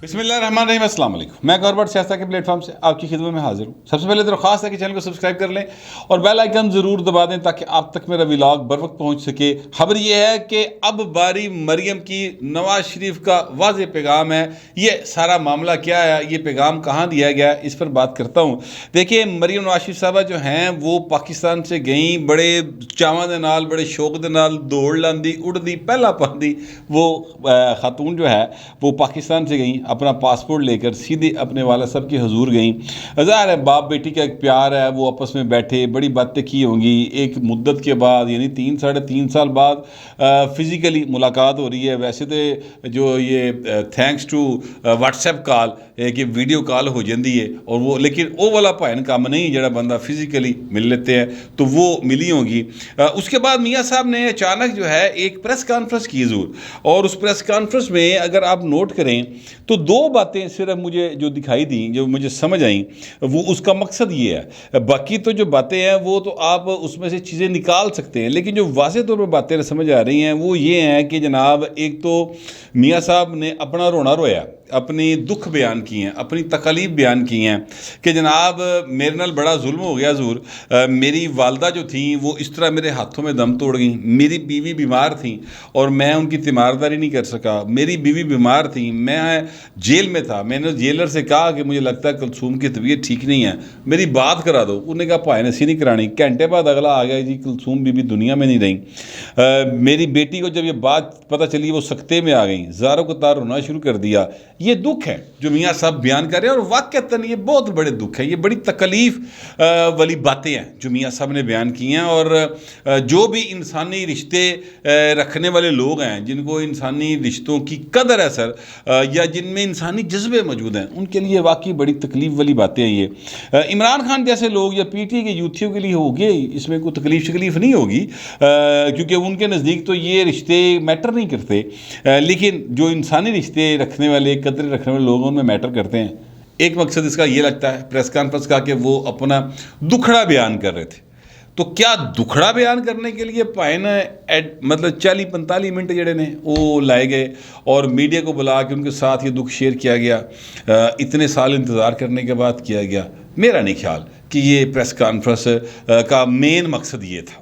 بسم اللہ الرحمن الرحیم، السلام علیکم۔ میں گوربٹ سیاست کے پلیٹ فارم سے آپ کی خدمت میں حاضر ہوں۔ سب سے پہلے درخواست ہے کہ چینل کو سبسکرائب کر لیں اور بیل آئیکن ضرور دبا دیں تاکہ آپ تک میرا ولاگ بر وقت پہنچ سکے۔ خبر یہ ہے کہ اب باری مریم کی نواز شریف کا واضح پیغام ہے۔ یہ سارا معاملہ کیا ہے، یہ پیغام کہاں دیا گیا ہے، اس پر بات کرتا ہوں۔ دیکھیں، مریم نواز شریف صاحبہ جو ہیں وہ پاکستان سے گئیں، بڑے چاواں دے نال، بڑے شوق دے نال دوڑ لاندی اڑ دی پہلا پاندی۔ وہ خاتون جو ہے وہ پاکستان سے گئیں، اپنا پاسپورٹ لے کر سیدھے اپنے والد صاحب کے حضور گئیں۔ ظاہر ہے باپ بیٹی کا ایک پیار ہے، وہ آپس میں بیٹھے بڑی باتیں کی ہوں گی۔ ایک مدت کے بعد یعنی 3 سال بعد فزیکلی ملاقات ہو رہی ہے۔ ویسے تو جو یہ thanks to what's app call کہ ویڈیو کال ہو جاندی ہے، اور وہ لیکن وہ والا بھائن کام نہیں جڑا بندہ فزیکلی مل لیتے ہیں، تو وہ ملی ہوں گی۔ اس کے بعد میاں صاحب نے اچانک جو ہے ایک پریس کانفرنس کی ضرور، اور اس پریس کانفرنس میں اگر آپ نوٹ کریں تو 2 باتیں صرف مجھے جو دکھائی دیں، جو مجھے سمجھ آئیں، وہ اس کا مقصد یہ ہے۔ باقی تو جو باتیں ہیں وہ تو آپ اس میں سے چیزیں نکال سکتے ہیں، لیکن جو واضح طور پر باتیں سمجھ آ رہی ہیں وہ یہ ہیں کہ جناب ایک تو میاں صاحب نے اپنا رونا رویا، اپنی دکھ بیان کی ہیں، اپنی تکالیف بیان کی ہیں کہ جناب میرے نال بڑا ظلم ہو گیا حضور۔ میری والدہ جو تھیں وہ اس طرح میرے ہاتھوں میں دم توڑ گئیں۔ میری بیوی بیمار تھیں اور میں ان کی تیمارداری نہیں کر سکا۔ میری بیوی بیمار تھیں، میں جیل میں تھا۔ میں نے جیلر سے کہا کہ مجھے لگتا ہے کلثوم کی طبیعت ٹھیک نہیں ہے، میری بات کرا دو۔ انہوں نے کہا پائے نسی نہیں کرانی۔ گھنٹے بعد اگلا آ گیا، جی کلثوم بی بی دنیا میں نہیں رہیں۔ میری بیٹی کو جب یہ بات پتہ چلی وہ سکتے میں آ گئیں، زاروں کو تار رونا شروع کر دیا۔ یہ دکھ ہے جو میاں صاحب بیان کر رہے ہیں، اور واقعتاً یہ بہت بڑے دکھ ہے، یہ بڑی تکلیف والی باتیں ہیں جو میاں صاحب نے بیان کی ہیں۔ اور جو بھی انسانی رشتے رکھنے والے لوگ ہیں، جن کو انسانی رشتوں کی قدر ہے سر، یا جن میں انسانی جذبے موجود ہیں، ان کے لیے واقعی بڑی تکلیف والی باتیں ہیں یہ۔ عمران خان جیسے لوگ یا پی ٹی اے کے یوتھیوں کے لیے ہوگی اس میں کوئی تکلیف نہیں ہوگی، کیونکہ ان کے نزدیک تو یہ رشتے میٹر نہیں کرتے، لیکن جو انسانی رشتے رکھنے والے قدر رکھنے والے لوگ ان میں میٹر کرتے ہیں۔ ایک مقصد اس کا یہ لگتا ہے پریس کانفرنس کا کہ وہ اپنا دکھڑا بیان کر رہے تھے۔ تو کیا دکھڑا بیان کرنے کے لیے پائن مطلب 40-45 منٹ جڑے نے وہ لائے گئے اور میڈیا کو بلا کے ان کے ساتھ یہ دکھ شیئر کیا گیا، اتنے سال انتظار کرنے کے بعد کیا گیا؟ میرا نہیں خیال کہ یہ پریس کانفرنس کا مین مقصد یہ تھا۔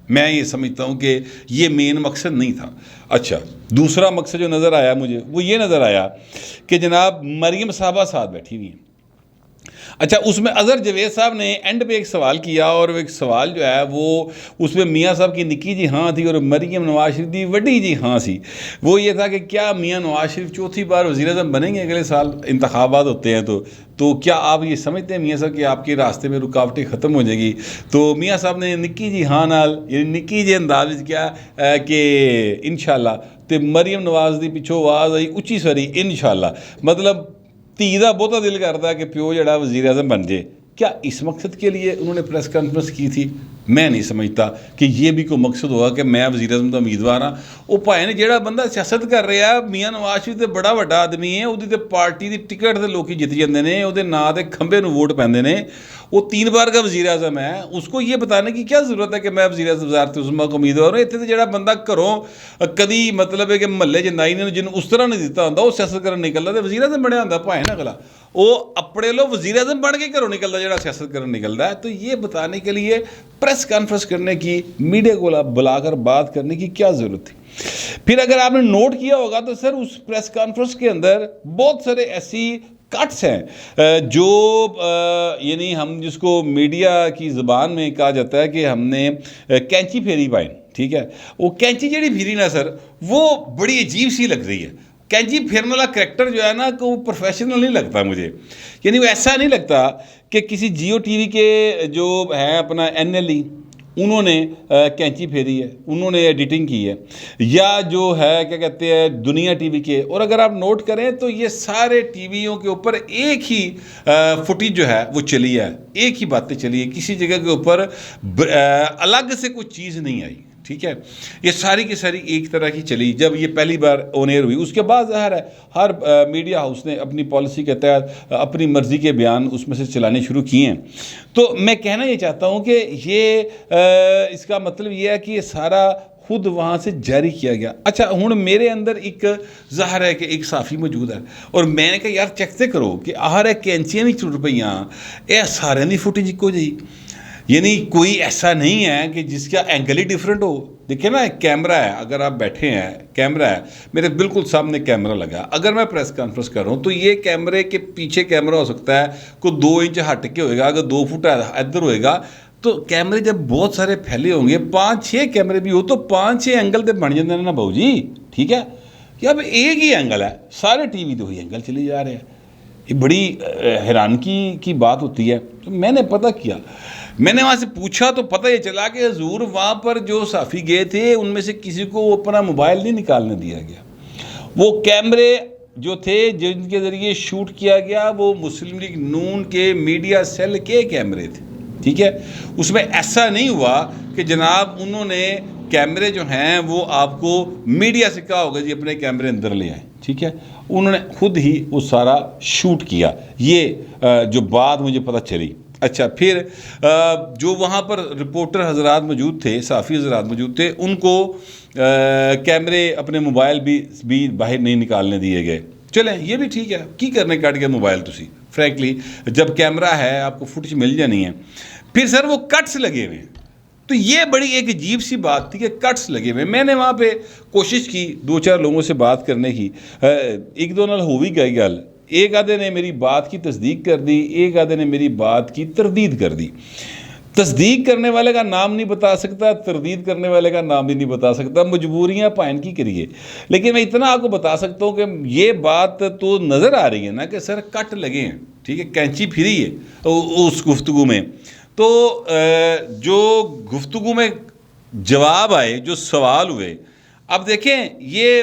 میں یہ سمجھتا ہوں کہ یہ مین مقصد نہیں تھا۔ اچھا، دوسرا مقصد جو نظر آیا مجھے وہ یہ نظر آیا کہ جناب مریم صاحبہ ساتھ بیٹھی ہوئی ہیں۔ اچھا، اس میں اظہر جاوید صاحب نے اینڈ پہ ایک سوال کیا، اور ایک سوال جو ہے وہ اس میں میاں صاحب کی نکی جی ہاں تھی اور مریم نواز شریف کی وڈی جی ہاں سی۔ وہ یہ تھا کہ کیا میاں نواز شریف چوتھی بار وزیر اعظم بنیں گے اگلے سال انتخابات ہوتے ہیں تو کیا آپ یہ سمجھتے ہیں میاں صاحب کہ آپ کے راستے میں رکاوٹیں ختم ہو جائیں گی؟ تو میاں صاحب نے نکی جی ہاں نال یعنی نکی جی انداز کیا کہ انشاءاللہ، تے مریم نواز دی پچھو آواز آئی اچھی ساری انشاءاللہ، مطلب دھی دا بہتا دل کرتا ہے کہ پیو جڑا وزیر اعظم بن جائے۔ کیا اس مقصد کے لیے انہوں نے پریس کانفرنس کی تھی؟ میں نہیں سمجھتا کہ یہ بھی کوئی مقصد ہوگا کہ میں وزیر اعظم کا امیدوار ہاں۔ وہ بھائی نے جہاں بندہ سیاست کر رہا ہے، میاں نواز شریف تے بڑا وڈا آدمی ہے، وہ پارٹی کی ٹکٹ سے لوگ جیت جاتے ہیں، وہ نام کے کھمبے نو ووٹ پہ، وہ 3 بار کا وزیر اعظم ہے۔ اس کو یہ بتانے کی کیا ضرورت ہے کہ میں وزیر اعظم وزارت عظمیٰ کو امیدوار ہوں؟ اتنے تو جہاں بندہ گھروں کدی مطلب ہے کہ محلے جنائی نے جن اس طرح نہیں دیتا ہوتا، وہ سیاست کرنے نکلتا تو وزیر اعظم بنیا ہوتا بھائی نا اگلا، وہ اپنے لوگ وزیر اعظم بن کے گھروں نکلتا جہاں سیاست کرنے نکلتا ہے۔ تو یہ بتانے کے لیے پریس کانفرنس کرنے کی، میڈیا کو بلا کر بات کرنے کی کیا ضرورت تھی؟ پھر اگر آپ نے نوٹ کیا ہوگا تو سر اس پریس کانفرنس کے اندر بہت سارے ایسی کٹس ہیں جو یعنی ہم جس کو میڈیا کی زبان میں کہا جاتا ہے کہ ہم نے کینچی پھیری پائن، ٹھیک ہے؟ وہ کینچی جڑی پھیری نا سر، وہ بڑی عجیب سی لگ رہی ہے۔ کینچی پھیرنے والا کریکٹر جو ہے نا کہ وہ پروفیشنل نہیں لگتا مجھے، یعنی وہ ایسا نہیں لگتا کہ کسی جیو ٹی وی کے جو ہیں اپنا NLE انہوں نے کینچی پھیری ہے، انہوں نے ایڈیٹنگ کی ہے، یا جو ہے کیا کہتے ہیں دنیا ٹی وی کے۔ اور اگر آپ نوٹ کریں تو یہ سارے ٹی ویوں کے اوپر ایک ہی فوٹیج جو ہے وہ چلی ہے، ایک ہی باتیں چلی ہے، کسی جگہ کے اوپر الگ سے کوئی چیز نہیں آئی، ٹھیک ہے؟ یہ ساری کی ساری ایک طرح کی چلی جب یہ پہلی بار آن ایئر ہوئی۔ اس کے بعد ظاہر ہے ہر میڈیا ہاؤس نے اپنی پالیسی کے تحت اپنی مرضی کے بیان اس میں سے چلانے شروع کیے ہیں۔ تو میں کہنا یہ چاہتا ہوں کہ یہ اس کا مطلب یہ ہے کہ یہ سارا خود وہاں سے جاری کیا گیا. اچھا ہوں میرے اندر ایک ظاہر ہے کہ ایک صحافی موجود ہے اور میں نے کہا یار چیک تے کرو کہ آہر ہے کینچیاں نہیں ٹوٹ پئیاں اے سارے دی فوٹیج اکو جی. یعنی کوئی ایسا نہیں ہے کہ جس کا اینگل ہی ڈیفرنٹ ہو. دیکھیں نا ایک کیمرہ ہے, اگر آپ بیٹھے ہیں کیمرہ ہے میرے بالکل سامنے کیمرہ لگا, اگر میں پریس کانفرنس کر رہا ہوں تو یہ کیمرے کے پیچھے کیمرہ ہو سکتا ہے کوئی 2 انچ ہٹ کے ہوئے گا, اگر 2 فٹ ادھر ہوئے گا تو کیمرے جب بہت سارے پھیلے ہوں گے 5-6 کیمرے بھی ہو تو 5-6 اینگل تے بن جاتے ہیں نا بہو جی. ٹھیک ہے کہ اب ایک ہی اینگل ہے, سارے ٹی وی 2 ہی اینگل چلے جا رہے ہیں. یہ بڑی حیرانگی کی بات ہوتی ہے. تو میں نے پتہ کیا, میں نے وہاں سے پوچھا تو پتہ یہ چلا کہ حضور وہاں پر جو صحافی گئے تھے ان میں سے کسی کو اپنا موبائل نہیں نکالنے دیا گیا. وہ کیمرے جو تھے جن کے ذریعے شوٹ کیا گیا وہ مسلم لیگ نون کے میڈیا سیل کے کیمرے تھے. ٹھیک ہے, اس میں ایسا نہیں ہوا کہ جناب انہوں نے کیمرے جو ہیں وہ آپ کو میڈیا سے کہا ہوگا جی اپنے کیمرے اندر لے آئیں. ٹھیک ہے, انہوں نے خود ہی وہ سارا شوٹ کیا. یہ جو بات مجھے پتہ چلی. اچھا پھر جو وہاں پر رپورٹر حضرات موجود تھے, صحافی حضرات موجود تھے, ان کو کیمرے اپنے موبائل بھی باہر نہیں نکالنے دیے گئے. چلیں یہ بھی ٹھیک ہے, کی کرنے کٹ گیا موبائل تسی فرینکلی جب کیمرہ ہے آپ کو فوٹیج مل جانی ہے. پھر سر وہ کٹس لگے ہوئے ہیں, تو یہ بڑی ایک عجیب سی بات تھی کہ کٹس لگے ہوئے. میں نے وہاں پہ کوشش کی 2-4 لوگوں سے بات کرنے کی, ایک دو نال ہو بھی گئی گل. ایک آدھے نے میری بات کی تصدیق کر دی, ایک آدھے نے میری بات کی تردید کر دی. تصدیق کرنے والے کا نام نہیں بتا سکتا, تردید کرنے والے کا نام بھی نہیں بتا سکتا, مجبوریاں پائن کی کریے. لیکن میں اتنا آپ کو بتا سکتا ہوں کہ یہ بات تو نظر آ رہی ہے نا کہ سر کٹ لگے ہیں. ٹھیک ہے, کینچی پھری ہے اس گفتگو میں. تو جو گفتگو میں جواب آئے, جو سوال ہوئے, اب دیکھیں یہ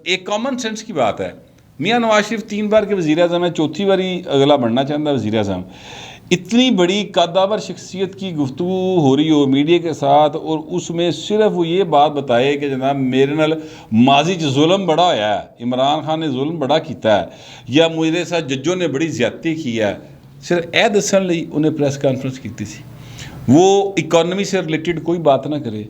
ایک کامن سینس کی بات ہے. میاں نواز شریف 3 بار کے وزیر اعظم ہے, 4تھی باری اگلا بننا چاہتا ہے وزیر اعظم. اتنی بڑی قدآور شخصیت کی گفتگو ہو رہی ہو میڈیا کے ساتھ اور اس میں صرف وہ یہ بات بتائے کہ جناب میرے نال ماضی چ ظلم بڑا ہویا ہے, عمران خان نے ظلم بڑا کیتا ہے, یا میرے ساتھ ججوں نے بڑی زیادتی کی ہے, صرف اے دسن لئی انہیں پریس کانفرنس کی تھی. وہ اکانومی سے ریلیٹڈ کوئی بات نہ کرے,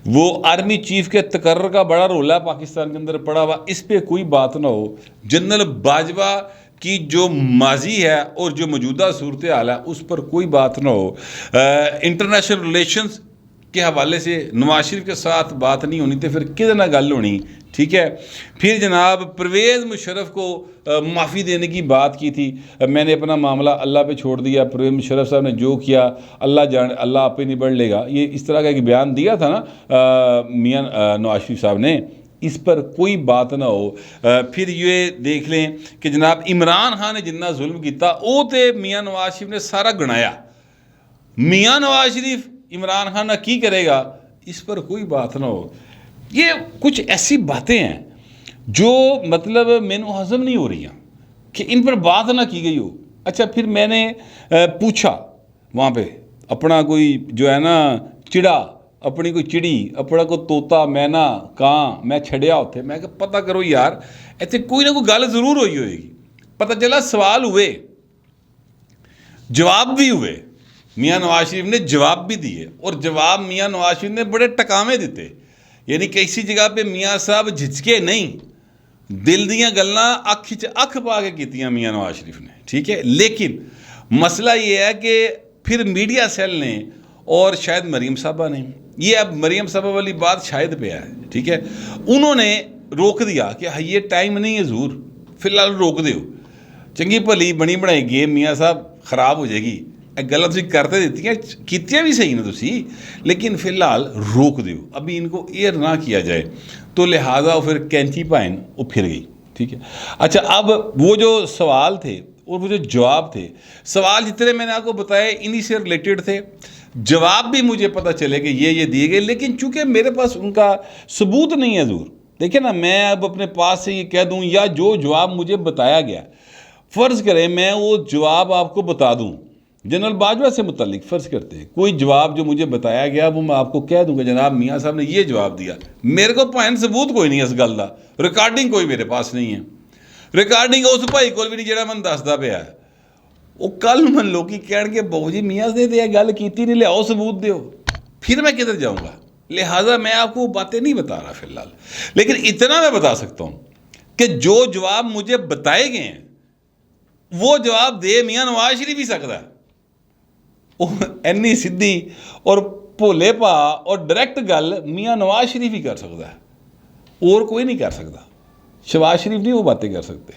وہ آرمی چیف کے تقرر کا بڑا رول ہے پاکستان کے اندر پڑا ہوا, اس پہ کوئی بات نہ ہو. جنرل باجوہ کی جو ماضی ہے اور جو موجودہ صورتحال ہے اس پر کوئی بات نہ ہو. انٹرنیشنل ریلیشنز کے حوالے سے نواز شریف کے ساتھ بات نہیں ہونی تو پھر کدھر نہ گل ہونی. ٹھیک ہے, پھر جناب پرویز مشرف کو معافی دینے کی بات کی تھی. میں نے اپنا معاملہ اللہ پہ چھوڑ دیا, پرویز مشرف صاحب نے جو کیا اللہ آپ پہ نبڑ لے گا, یہ اس طرح کا ایک بیان دیا تھا نا میاں نواز شریف صاحب نے, اس پر کوئی بات نہ ہو. پھر یہ دیکھ لیں کہ جناب عمران خان نے جتنا ظلم کیتا وہ تے میاں نواز شریف نے سارا گنایا. میاں نواز شریف عمران خان نہ کی کرے گا, اس پر کوئی بات نہ ہو. یہ کچھ ایسی باتیں ہیں جو مطلب مینو ہضم نہیں ہو رہی ہیں کہ ان پر بات نہ کی گئی ہو. اچھا پھر میں نے پوچھا وہاں پہ اپنا کوئی جو ہے نا چڑا, اپنی کوئی چڑی, اپنا کوئی طوطا, مینا, کان میں چھڑیا ہوتے, میں کہ پتہ کرو یار ایتھے کوئی نہ کوئی گل ضرور ہوئی ہوئے گی. پتہ چلا سوال ہوئے, جواب بھی ہوئے, میاں نواز شریف نے جواب بھی دیے, اور جواب میاں نواز شریف نے بڑے ٹکامے دیتے. یعنی کسی جگہ پہ میاں صاحب جھجکے نہیں, دل دیاں گلاں اکھ چ اکھ پا کے کیتیاں میاں نواز شریف نے. ٹھیک ہے, لیکن مسئلہ یہ ہے کہ پھر میڈیا سیل نے اور شاید مریم صاحبہ نے, یہ اب مریم صاحبہ والی بات شاید پہ ہے. ٹھیک ہے, انہوں نے روک دیا کہ یہ ٹائم نہیں ہے حضور, فی الحال روک دیو, چنگی بھلی بنی بنائی گیم میاں صاحب خراب ہو جائے گی, گلت تھی کرتے دیتی ہیں کیتیاں بھی صحیح نا تسی, لیکن فی الحال روک دیو, ابھی ان کو ایئر نہ کیا جائے. تو لہٰذا وہ پھر کینچی پائن وہ پھر گئی. ٹھیک ہے, اچھا اب وہ جو سوال تھے اور وہ جو جواب تھے, سوال جتنے میں نے آپ کو بتائے انہی سے ریلیٹڈ تھے, جواب بھی مجھے پتہ چلے کہ یہ دیے گئے, لیکن چونکہ میرے پاس ان کا ثبوت نہیں ہے حضور. دیکھیں نا, میں اب اپنے پاس سے یہ کہہ دوں یا جو جواب مجھے بتایا گیا, فرض کریں میں وہ جواب آپ کو بتا دوں جنرل باجوہ سے متعلق, فرض کرتے ہیں کوئی جواب جو مجھے بتایا گیا وہ میں آپ کو کہہ دوں کہ جناب میاں صاحب نے یہ جواب دیا, میرے کو پوائنٹ ثبوت کوئی نہیں ہے اس گل کا, ریکارڈنگ کوئی میرے پاس نہیں ہے, ریکارڈنگ اس بھائی کول بھی نہیں جڑا من دسدا پیا ہے. وہ کل من لوگ کہن گے بہو جی میاں نے تو یہ گل کیتی نہیں, لیاؤ ثبوت دیو, پھر میں کدھر جاؤں گا. لہٰذا میں آپ کو وہ باتیں نہیں بتا رہا فی الحال، لیکن اتنا میں بتا سکتا ہوں کہ جو جواب مجھے بتائے گئے ہیں وہ جواب دے میاں نواز شریف ہی سکتا ہے، اینی سدھی اور بھولے پا اور ڈائریکٹ گل میاں نواز شریف ہی کر سکتا ہے، اور کوئی نہیں کر سکتا۔ شہباز شریف نہیں وہ باتیں کر سکتے،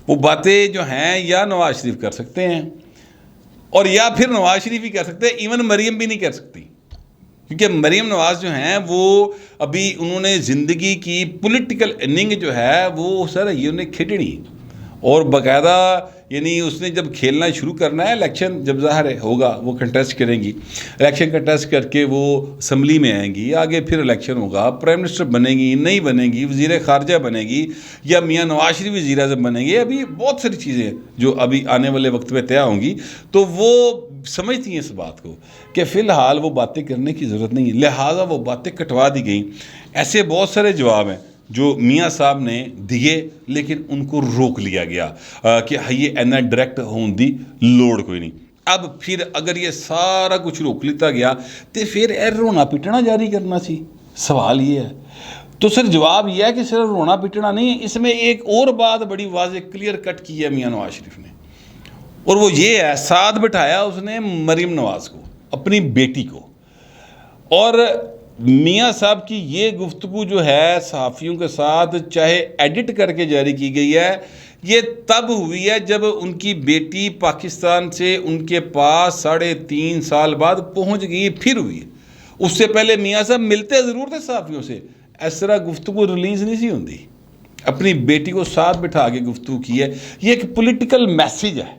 وہ باتیں جو ہیں یا نواز شریف کر سکتے ہیں اور یا پھر نواز شریف ہی کر سکتے ہیں، ایون مریم بھی نہیں کر سکتی، کیونکہ مریم نواز جو ہیں وہ ابھی انہوں نے زندگی کی پولیٹیکل اننگ جو ہے وہ سر یہ انہیں کھیلنی، اور باقاعدہ یعنی اس نے جب کھیلنا شروع کرنا ہے، الیکشن جب ظاہر ہوگا وہ کنٹیسٹ کریں گی، الیکشن کنٹیسٹ کر کے وہ اسمبلی میں آئیں گی، آگے پھر الیکشن ہوگا، پرائم منسٹر بنے گی نہیں بنے گی، وزیر خارجہ بنے گی یا میاں نواز شریف وزیر اعظم بنے گی، ابھی بہت ساری چیزیں جو ابھی آنے والے وقت میں طے ہوں گی، تو وہ سمجھتی ہیں اس بات کو کہ فی الحال وہ باتیں کرنے کی ضرورت نہیں ہے، لہٰذا وہ باتیں کٹوا دی گئیں۔ ایسے بہت سارے جواب ہیں جو میاں صاحب نے دیے لیکن ان کو روک لیا گیا کہ یہ اینا ڈائریکٹ ہون دی لوڑ کوئی نہیں۔ اب پھر اگر یہ سارا کچھ روک لیتا گیا تو پھر رونا پٹنا جاری کرنا سی، سوال یہ ہے۔ تو سر جواب یہ ہے کہ صرف رونا پٹنا نہیں ہے، اس میں ایک اور بات بڑی واضح کلیئر کٹ کی ہے میاں نواز شریف نے، اور وہ یہ ہے ساتھ بٹھایا اس نے مریم نواز کو، اپنی بیٹی کو، اور میاں صاحب کی یہ گفتگو جو ہے صحافیوں کے ساتھ چاہے ایڈٹ کر کے جاری کی گئی ہے، یہ تب ہوئی ہے جب ان کی بیٹی پاکستان سے ان کے پاس 3.5 سال بعد پہنچ گئی، پھر ہوئی ہے۔ اس سے پہلے میاں صاحب ملتے ضرور تھے صحافیوں سے، اس طرح گفتگو ریلیز نہیں سی ہوتی، اپنی بیٹی کو ساتھ بٹھا کے گفتگو کی ہے۔ یہ ایک پولیٹیکل میسیج ہے،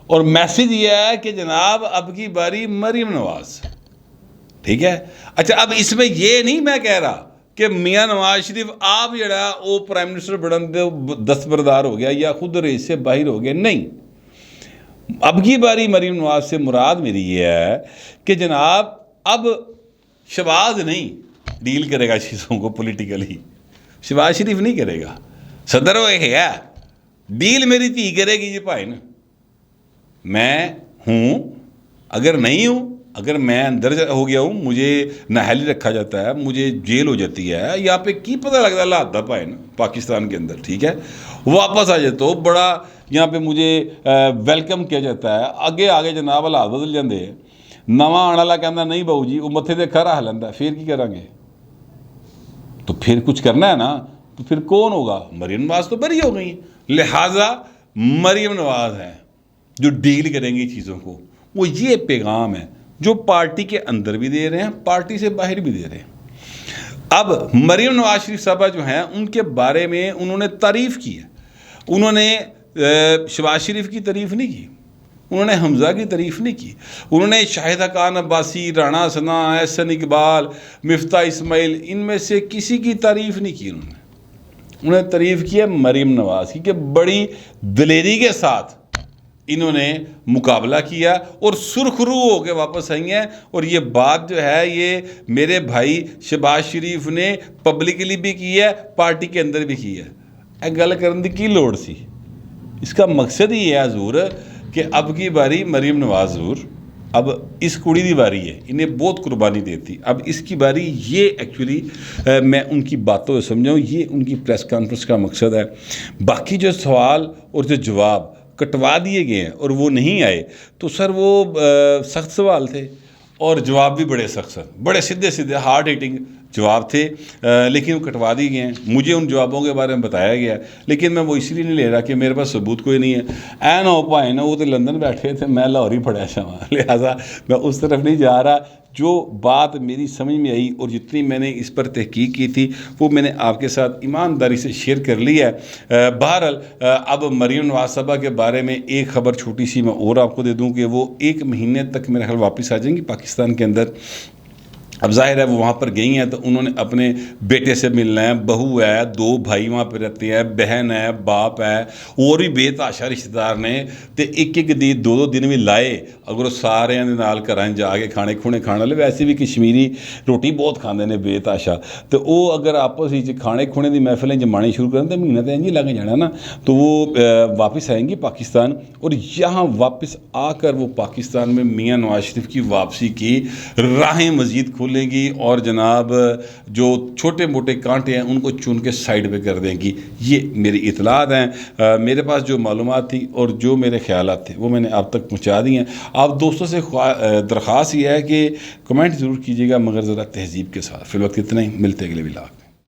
اور میسیج یہ ہے کہ جناب اب کی باری مریم نواز، ٹھیک ہے۔ اچھا اب اس میں یہ نہیں میں کہہ رہا کہ میاں نواز شریف آپ جڑا وہ پرائم منسٹر بڑھن دے دستبردار ہو گیا یا خود رئیس سے باہر ہو گیا، نہیں۔ اب کی باری مریم نواز سے مراد میری یہ ہے کہ جناب اب شہباز نہیں ڈیل کرے گا چیزوں کو پولیٹیکلی، شہباز شریف نہیں کرے گا، صدر وہ ہے ڈیل میری تھی کرے گی، یہ بھائی نا میں ہوں، اگر نہیں ہوں، اگر میں اندر ہو گیا ہوں، مجھے نااہلی رکھا جاتا ہے، مجھے جیل ہو جاتی ہے، یہاں پہ کی پتہ لگتا ہے لادا پائے نا پاکستان کے اندر، ٹھیک ہے، واپس آ جاتا ہوں بڑا یہاں پہ مجھے ویلکم کیا جاتا ہے، آگے جناب حالات بدل جاندے ہیں، نواں آنے والا کہنا نہیں بہو جی وہ متھے تے کھرا ہلندا، پھر کی کریں گے؟ تو پھر کچھ کرنا ہے نا، تو پھر کون ہوگا؟ مریم نواز تو بری ہو گئی ہیں، لہٰذا مریم نواز ہیں جو ڈیل کریں گی چیزوں کو۔ وہ یہ پیغام ہے جو پارٹی کے اندر بھی دے رہے ہیں، پارٹی سے باہر بھی دے رہے ہیں۔ اب مریم نواز شریف صاحبہ جو ہیں ان کے بارے میں انہوں نے تعریف کی ہے، انہوں نے شہباز شریف کی تعریف نہیں کی، انہوں نے حمزہ کی تعریف نہیں کی، انہوں نے شاہدہ خان عباسی، رانا ثنا، احسن اقبال، مفتاح اسماعیل، ان میں سے کسی کی تعریف نہیں کی، انہوں نے تعریف کی ہے مریم نواز کی کہ بڑی دلیری کے ساتھ انہوں نے مقابلہ کیا اور سرخرو ہو کے واپس آئی ہیں، اور یہ بات جو ہے یہ میرے بھائی شہباز شریف نے پبلکلی بھی کی ہے، پارٹی کے اندر بھی کی ہے۔ ایک گل کرنے کی لوڑ سی، اس کا مقصد ہی ہے حضور کہ اب کی باری مریم نواز حضور، اب اس کڑی دی باری ہے، انہیں بہت قربانی دیتی، اب اس کی باری یہ ایکچولی میں ان کی باتوں سے سمجھاؤں، یہ ان کی پریس کانفرنس کا مقصد ہے۔ باقی جو سوال اور جو جواب کٹوا دیے گئے ہیں اور وہ نہیں آئے تو سر وہ سخت سوال تھے اور جواب بھی بڑے سخت، بڑے سیدھے ہارڈ ہیٹنگ جواب تھے، لیکن وہ کٹوا دیے گئے ہیں۔ مجھے ان جوابوں کے بارے میں بتایا گیا ہے، لیکن میں وہ اس لیے نہیں لے رہا کہ میرے پاس ثبوت کوئی نہیں ہے۔ این ہو پائے نا وہ تو لندن بیٹھے تھے، میں لاہور ہی پڑھا وہاں، لہٰذا میں اس طرف نہیں جا رہا۔ جو بات میری سمجھ میں آئی اور جتنی میں نے اس پر تحقیق کی تھی وہ میں نے آپ کے ساتھ ایمانداری سے شیئر کر لی ہے۔ بہرحال اب مریم نواز صاحبہ کے بارے میں ایک خبر چھوٹی سی میں اور آپ کو دے دوں کہ وہ 1 مہینے تک میرے خیال واپس آ جائیں گی پاکستان کے اندر۔ اب ظاہر ہے وہ وہاں پر گئی ہیں تو انہوں نے اپنے بیٹے سے ملنا ہے، بہو ہے، 2 بھائی وہاں پہ رہتے ہیں، بہن ہے، باپ ہے، اور بھی بے تحاشا رشتہ دار نے، تو ایک دن 2 دن بھی لائے اگر وہ سارے نال گھراں جا کے کھانے کھونے کھانے والے، ویسے بھی کشمیری روٹی بہت کھاندے نے بے تحاشا، تو وہ اگر آپس کھانے کھونے دی محفلیں جمانی شروع کریں تو مہینہ تو انج ہی لگ جانا نا، تو وہ واپس آئیں گی پاکستان، اور یہاں واپس آ کر وہ پاکستان میں میاں نواز شریف کی واپسی کی راہیں مزید کھول لیں گی اور جناب جو چھوٹے موٹے کانٹے ہیں ان کو چن کے سائڈ پہ کر دیں گی. یہ میری اطلاعات ہیں. میرے پاس جو معلومات تھی اور جو میرے خیالات تھے وہ میں نے آپ تک پہنچا دی ہیں. آپ دوستوں سے درخواست یہ ہے کہ کمنٹ ضرور کیجیے گا مگر ذرا تہذیب کے ساتھ. فی الوقت اتنا ہی، ملتے اگلے ولاگ.